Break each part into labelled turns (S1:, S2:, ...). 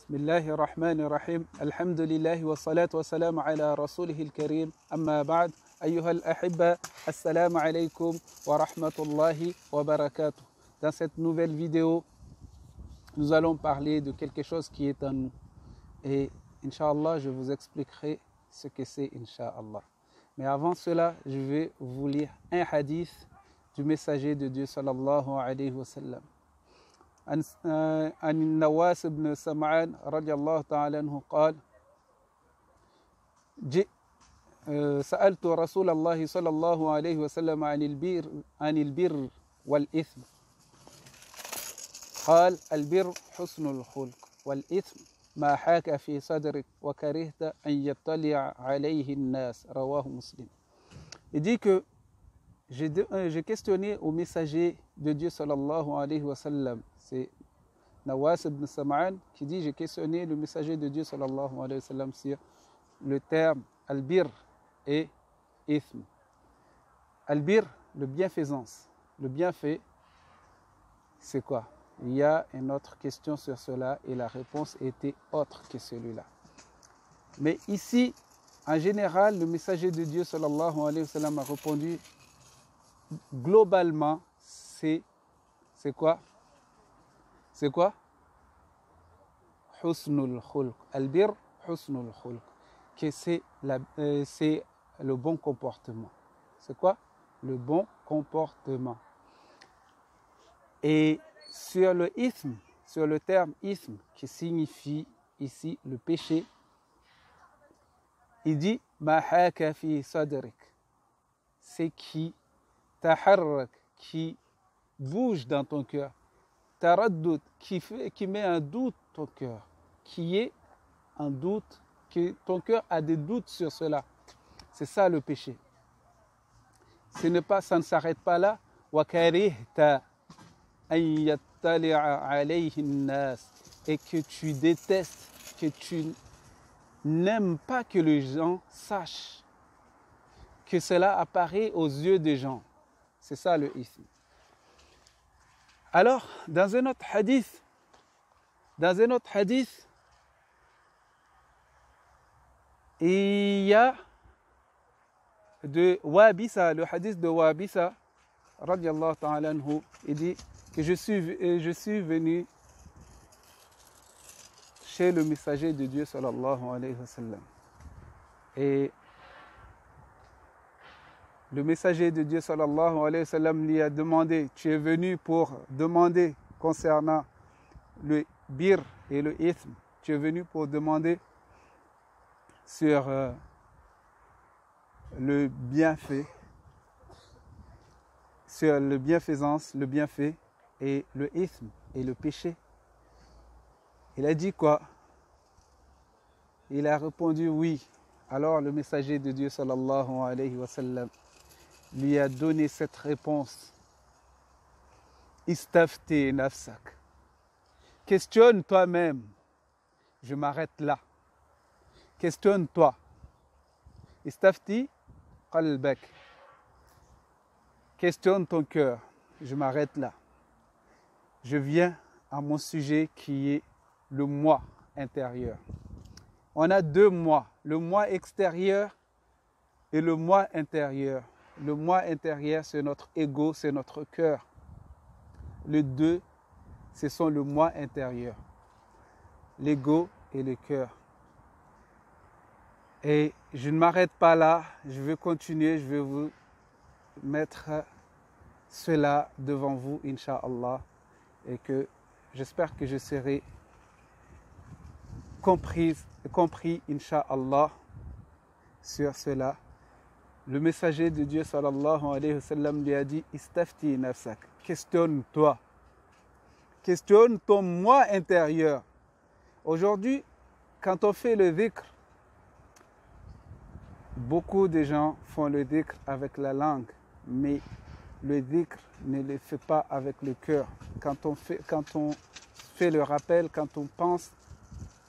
S1: بسم الله الرحمن الرحيم الحمد لله والصلاة والسلام على رسوله الكريم أما بعد أيها الأحبة السلام عليكم ورحمة الله وبركاته. Dans cette nouvelle vidéo, nous allons parler de quelque chose qui est en nous. Et Inch'Allah, je vous expliquerai ce que c'est Inch'Allah. Mais avant cela, je vais vous lire un hadith du messager de Dieu sallallahu alayhi wa sallam. عن النواس بن سمعان رضي الله تعالى عنه قال سألت رسول الله صلى الله عليه وسلم عن البر والإثم قال البر حسن الخلق والإثم ما حاك في صدرك وكرهت أن يطلع عليه الناس رواه مسلم. Il dit que j'ai questionné au messager de Dieu sallallahu alayhi wa sallam. C'est Nawas ibn Sam'an qui dit j'ai questionné le messager de Dieu sallallahu alayhi wa sallam sur le terme al-bir et ithm. Al-bir, le bienfaisance. Le bienfait, c'est quoi? Il y a une autre question sur cela et la réponse était autre que celui-là. Mais ici, en général, le messager de Dieu sallallahu alayhi wa sallam a répondu globalement, c'est quoi? C'est quoi? Husnul khulq. Al-bir, husnul khulq. Que c'est le bon comportement. C'est quoi? Le bon comportement. Et sur le ithm, sur le terme ithm, qui signifie ici le péché, il dit ma haka fi sadrik. C'est qui taharrak, qui bouge dans ton cœur. Taraddud, qui met un doute ton cœur, qui est un doute, que ton cœur a des doutes sur cela. C'est ça le péché. Ça ne s'arrête pas là. وَكَرِهْتَ أَنْ يَطَّلِعَ عَلَيْهِ النَّاسِ. Et que tu détestes, que tu n'aimes pas que les gens sachent que cela apparaît aux yeux des gens. C'est ça le ism. Alors, dans un autre hadith, il y a de Wabisa, le hadith de Wabisa, radiallahu ta'ala anhu, il dit que je suis venu chez le messager de Dieu sallallahu alayhi wa sallam. Et le messager de Dieu sallallahu alayhi wa sallam lui a demandé, tu es venu pour demander concernant le bir et le ithm, tu es venu pour demander sur le bienfait, sur le bienfaisance, le bienfait et le ithm et le péché. Il a dit quoi? Il a répondu oui. Alors le messager de Dieu sallallahu alayhi wa sallam lui a donné cette réponse. Istafti nafsak. Questionne toi-même. Je m'arrête là. Questionne-toi. Istafti qalbak. Questionne ton cœur. Je m'arrête là. Je viens à mon sujet qui est le moi intérieur. On a deux moi, le moi extérieur et le moi intérieur. Le moi intérieur, c'est notre ego, c'est notre cœur. Les deux, ce sont le moi intérieur. L'ego et le cœur. Et je ne m'arrête pas là, je vais continuer, je vais vous mettre cela devant vous, Inch'Allah. Et que j'espère que je serai compris, Inch'Allah, sur cela. Le messager de Dieu sallallahu alayhi wa sallam lui a dit Istafti nafsak. Questionne-toi. Questionne ton moi intérieur. Aujourd'hui, quand on fait le dhikr, beaucoup de gens font le dhikr avec la langue, mais le dhikr ne le fait pas avec le cœur. Quand on fait le rappel, quand on pense,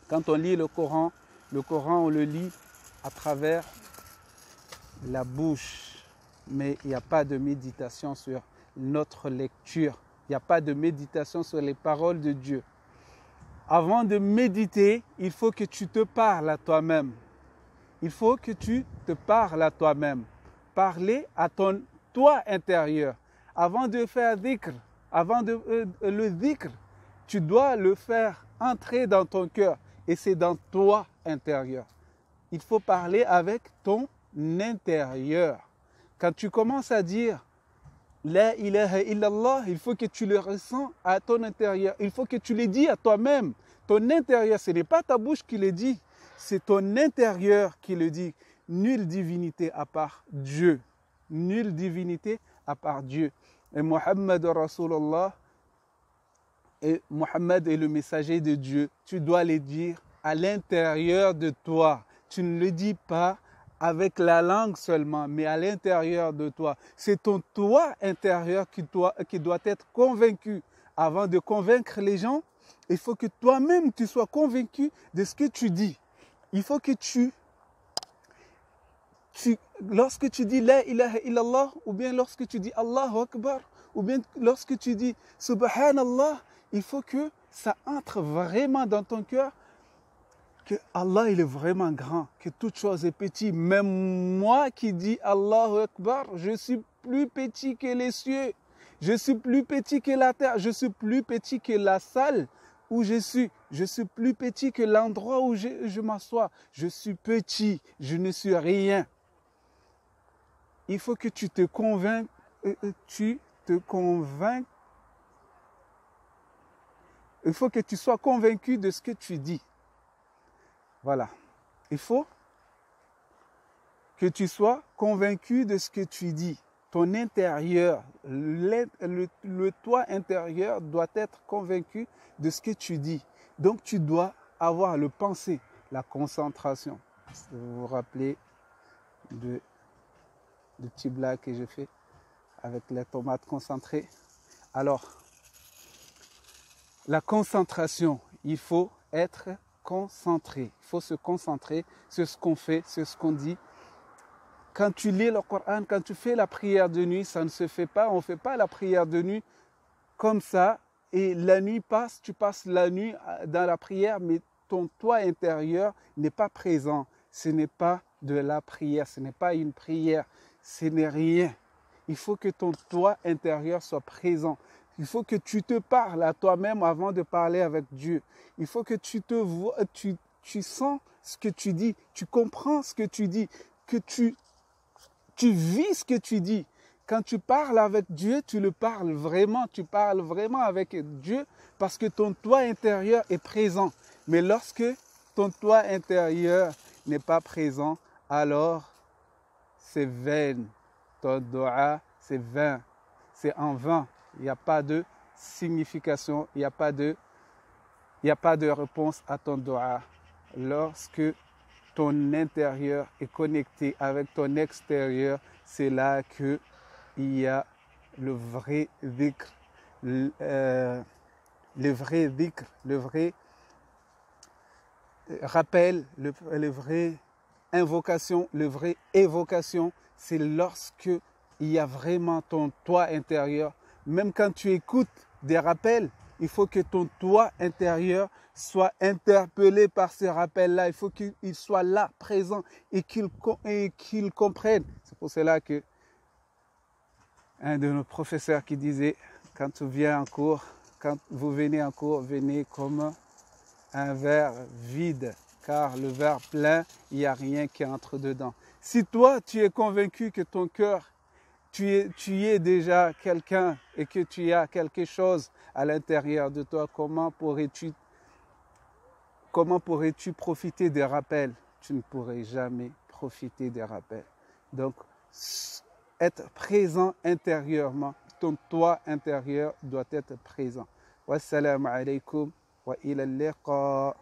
S1: quand on lit le Coran on le lit à travers la bouche, mais il n'y a pas de méditation sur notre lecture, il n'y a pas de méditation sur les paroles de Dieu. avant de méditer, il faut que tu te parles à toi-même. Il faut que tu te parles à toi-même. Parler à ton toi intérieur. Avant de faire dhikr, le dhikr, tu dois le faire entrer dans ton cœur. Et c'est dans toi intérieur. Il faut parler avec ton intérieur. Quand tu commences à dire La ilaha illallah, il faut que tu le ressens à ton intérieur. Il faut que tu le dis à toi-même. Ton intérieur, ce n'est pas ta bouche qui le dit, c'est ton intérieur qui le dit. Nulle divinité à part Dieu. Nulle divinité à part Dieu. Et Muhammad Rasulullah, et Muhammad est le messager de Dieu. Tu dois le dire à l'intérieur de toi. Tu ne le dis pas avec la langue seulement, mais à l'intérieur de toi. C'est ton toi intérieur qui doit être convaincu. Avant de convaincre les gens, il faut que toi-même tu sois convaincu de ce que tu dis. Il faut que lorsque tu dis La ilaha illallah, ou bien lorsque tu dis Allahu Akbar, ou bien lorsque tu dis Subhanallah, il faut que ça entre vraiment dans ton cœur, que Allah il est vraiment grand, que toute chose est petite. Même moi qui dis Allahu Akbar, je suis plus petit que les cieux, je suis plus petit que la terre, je suis plus petit que la salle où je suis plus petit que l'endroit où je m'assois, je suis petit, je ne suis rien. Il faut que tu te convainques, il faut que tu sois convaincu de ce que tu dis. Voilà. Il faut que tu sois convaincu de ce que tu dis. Ton intérieur, le toi intérieur doit être convaincu de ce que tu dis. Donc tu dois avoir le pensée, la concentration. Vous vous rappelez de petits blagues que j'ai fait avec les tomates concentrées. Alors, la concentration, il faut être concentré. Il faut se concentrer sur ce qu'on fait, sur ce qu'on dit. Quand tu lis le Coran, quand tu fais la prière de nuit, ça ne se fait pas. On ne fait pas la prière de nuit comme ça. Et la nuit passe, tu passes la nuit dans la prière, mais ton toi intérieur n'est pas présent. Ce n'est pas de la prière, ce n'est pas une prière, ce n'est rien. Il faut que ton toi intérieur soit présent. Il faut que tu te parles à toi-même avant de parler avec Dieu. Il faut que tu sens ce que tu dis, tu comprends ce que tu dis, que tu vis ce que tu dis. Quand tu parles avec Dieu, tu parles vraiment avec Dieu parce que ton toi intérieur est présent. Mais lorsque ton toi intérieur n'est pas présent, alors c'est vain. Ton dua, c'est vain. C'est en vain. Il n'y a pas de signification, il n'y a pas de réponse à ton dua. Lorsque ton intérieur est connecté avec ton extérieur, c'est là qu'il y a le vrai dhikr, le vrai rappel, le vrai invocation, le vrai évocation, c'est lorsque il y a vraiment ton toi intérieur. Même quand tu écoutes des rappels, il faut que ton toi intérieur soit interpellé par ces rappels-là. Il faut qu'il soit là, présent, et qu'il comprenne. C'est pour cela que un de nos professeurs qui disait, quand tu viens en cours, quand vous venez en cours, venez comme un verre vide, car le verre plein, il n'y a rien qui entre dedans. Si toi, tu es convaincu que ton cœur, tu es déjà quelqu'un et que tu as quelque chose à l'intérieur de toi, comment pourrais-tu profiter des rappels? Tu ne pourrais jamais profiter des rappels. Donc, être présent intérieurement, ton toi intérieur doit être présent. Wassalamu alaikum wa ila al-liqa.